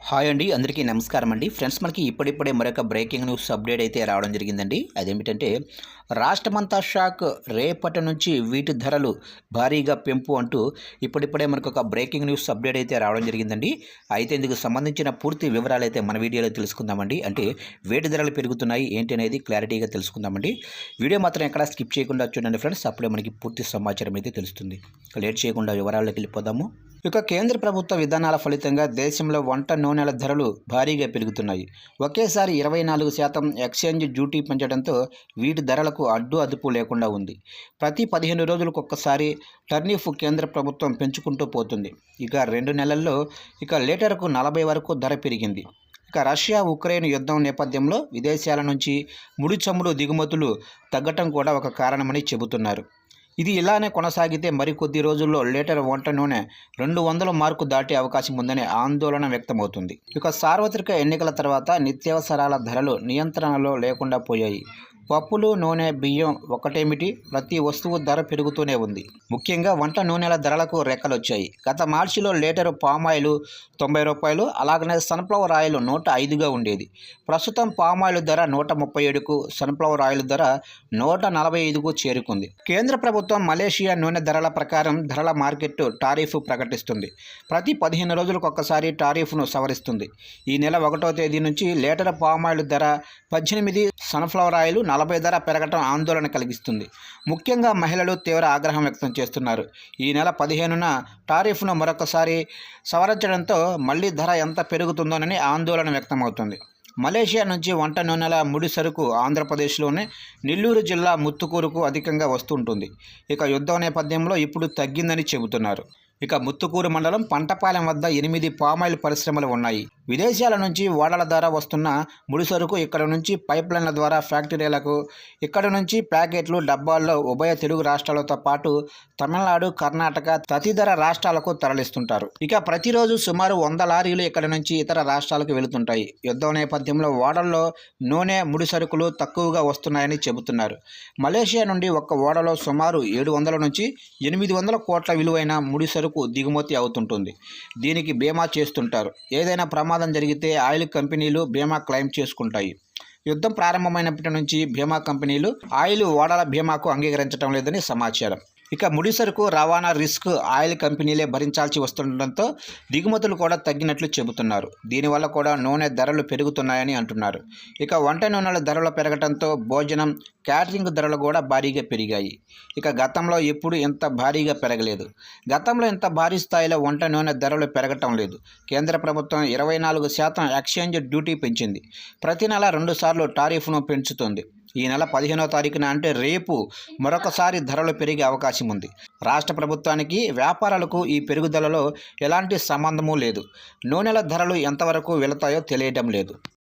Hi అండి, అందరికీ నమస్కారం అండి. ఫ్రెండ్స్, మనకి ఇప్పుడిప్పుడే మరొక బ్రేకింగ్ న్యూస్ అప్డేట్ అయితే రావడం జరిగిందండి. అదేమిటంటే రాష్ట్రమంతా షాక్, రేపటి నుంచి వీటి ధరలు భారీగా పెంపు అంటూ ఇప్పుడిప్పుడే మనకు బ్రేకింగ్ న్యూస్ అప్డేట్ అయితే రావడం జరిగిందండి. అయితే ఇందుకు సంబంధించిన పూర్తి వివరాలు అయితే మన వీడియోలో తెలుసుకుందామండి. అంటే వేటి ధరలు పెరుగుతున్నాయి ఏంటి అనేది క్లారిటీగా తెలుసుకుందామండి. వీడియో మాత్రం ఎక్కడ స్కిప్ చేయకుండా చూడండి ఫ్రెండ్స్, అప్పుడే మనకి పూర్తి సమాచారం అయితే తెలుస్తుంది. లేట్ చేయకుండా వివరాల్లోకి వెళ్ళిపోదాము. ఇక కేంద్ర ప్రభుత్వ విధానాల ఫలితంగా దేశంలో వంట నూనెల ధరలు భారీగా పెరుగుతున్నాయి. ఒకేసారి 24% ఎక్స్చేంజ్ డ్యూటీ పెంచడంతో వీటి ధరలకు అదుపు లేకుండా ఉంది. ప్రతి 15 రోజులకు ఒక్కసారి టర్నిఫ్ కేంద్ర ప్రభుత్వం పెంచుకుంటూ పోతుంది. ఇక 2 నెలల్లో లీటర్కు 40 వరకు ధర పెరిగింది. ఇక రష్యా ఉక్రెయిన్ యుద్ధం నేపథ్యంలో విదేశాల నుంచి ముడి చమురు దిగుమతులు తగ్గటం కూడా ఒక కారణమని చెబుతున్నారు. ఇది ఇలానే కొనసాగితే మరికొద్ది రోజుల్లో లీటర్ వంట నూనె 200 మార్కు దాటే అవకాశం ఉందనే ఆందోళన వ్యక్తమవుతుంది. ఇక సార్వత్రిక ఎన్నికల తర్వాత నిత్యావసరాల ధరలు నియంత్రణలో లేకుండా పోయాయి. పప్పులు, నూనె, బియ్యం ఒకటేమిటి, ప్రతి వస్తువు ధర పెరుగుతూనే ఉంది. ముఖ్యంగా వంట నూనెల ధరలకు రెక్కలొచ్చాయి. గత మార్చిలో లీటరు పామాయిల్ 90 రూపాయలు, అలాగనే సన్ఫ్లవర్ ఆయిల్ 105గా ఉండేది. ప్రస్తుతం పామాయిల్ ధర 137కు, సన్ఫ్లవర్ ఆయిల్ ధర 145కు చేరుకుంది. కేంద్ర ప్రభుత్వం మలేషియా నూనె ధరల ప్రకారం ధరల మార్కెట్ టారిఫ్ ప్రకటిస్తుంది. ప్రతి 15 రోజులకు ఒక్కసారి టారిఫ్ను సవరిస్తుంది. ఈ నెల 1వ తేదీ నుంచి లీటర్ పామాయిల్ ధర 18, సన్ఫ్లవర్ ఆయిల్ 40 ధర పెరగటం ఆందోళన కలిగిస్తుంది. ముఖ్యంగా మహిళలు తీవ్ర ఆగ్రహం వ్యక్తం చేస్తున్నారు. ఈ నెల 15న టారిఫ్ను మరొకసారి సవరించడంతో మళ్లీ ధర ఎంత పెరుగుతుందోనని ఆందోళన వ్యక్తమవుతుంది. మలేషియా నుంచి వంట నూనెల ముడి సరుకు ఆంధ్రప్రదేశ్లోని నెల్లూరు జిల్లా ముత్తుకూరుకు అధికంగా వస్తుంటుంది. ఇక యుద్ధం నేపథ్యంలో ఇప్పుడు తగ్గిందని చెబుతున్నారు. ఇక ముత్తుకూరు మండలం పంటపాలెం వద్ద 8 పామాయిల్ పరిశ్రమలు ఉన్నాయి. విదేశాల నుంచి ఓడల ద్వారా వస్తున్న ముడి సరుకు ఇక్కడ నుంచి పైప్లైన్ల ద్వారా ఫ్యాక్టరీలకు, ఇక్కడ నుంచి ప్యాకెట్లు, డబ్బాల్లో ఉభయ తెలుగు రాష్ట్రాలతో పాటు తమిళనాడు, కర్ణాటక తదితర రాష్ట్రాలకు తరలిస్తుంటారు. ఇక ప్రతిరోజు సుమారు 100 లారీలు ఇక్కడ నుంచి ఇతర రాష్ట్రాలకు వెళుతుంటాయి. యుద్ధం నేపథ్యంలో ఓడల్లో నూనె, ముడి సరుకులు తక్కువగా వస్తున్నాయని చెబుతున్నారు. మలేషియా నుండి ఒక్క ఓడలో సుమారు 700 నుంచి 800 కోట్ల విలువైన ముడి సరుకు దిగుమతి అవుతుంటుంది. దీనికి బీమా చేస్తుంటారు. ఏదైనా ప్రమాదం జరిగితే ఆయిల్ కంపెనీలు బీమా క్లెయిమ్ చేసుకుంటాయి. యుద్ధం ప్రారంభమైనప్పటి నుంచి బీమా కంపెనీలు ఆయిల్ ఓడల బీమాకు అంగీకరించడం లేదని సమాచారం. ఇక ముడి సరుకు రవాణా రిస్క్ ఆయిల్ కంపెనీలే భరించాల్సి వస్తుండటంతో దిగుమతులు కూడా తగ్గినట్లు చెబుతున్నారు. దీనివల్ల కూడా నూనె ధరలు పెరుగుతున్నాయని అంటున్నారు. ఇక వంట నూనెల ధరలు పెరగడంతో భోజనం, క్యాటరింగ్ ధరలు కూడా భారీగా పెరిగాయి. ఇక గతంలో ఎప్పుడు ఇంత భారీగా పెరగలేదు. గతంలో ఇంత భారీ స్థాయిలో వంట నూనె ధరలు పెరగటం లేదు. కేంద్ర ప్రభుత్వం 24% ఎక్స్చేంజ్ డ్యూటీ పెంచింది. ప్రతి నెల 2 సార్లు టారిఫ్ను పెంచుతుంది. ఈ నెల 15వ తారీఖున అంటే రేపు మరొకసారి ధరలు పెరిగే అవకాశం ఉంది. రాష్ట్ర ప్రభుత్వానికి, వ్యాపారాలకు ఈ పెరుగుదలలో ఎలాంటి సంబంధమూ లేదు. నూనెల ధరలు ఎంతవరకు వెళతాయో తెలియడం లేదు.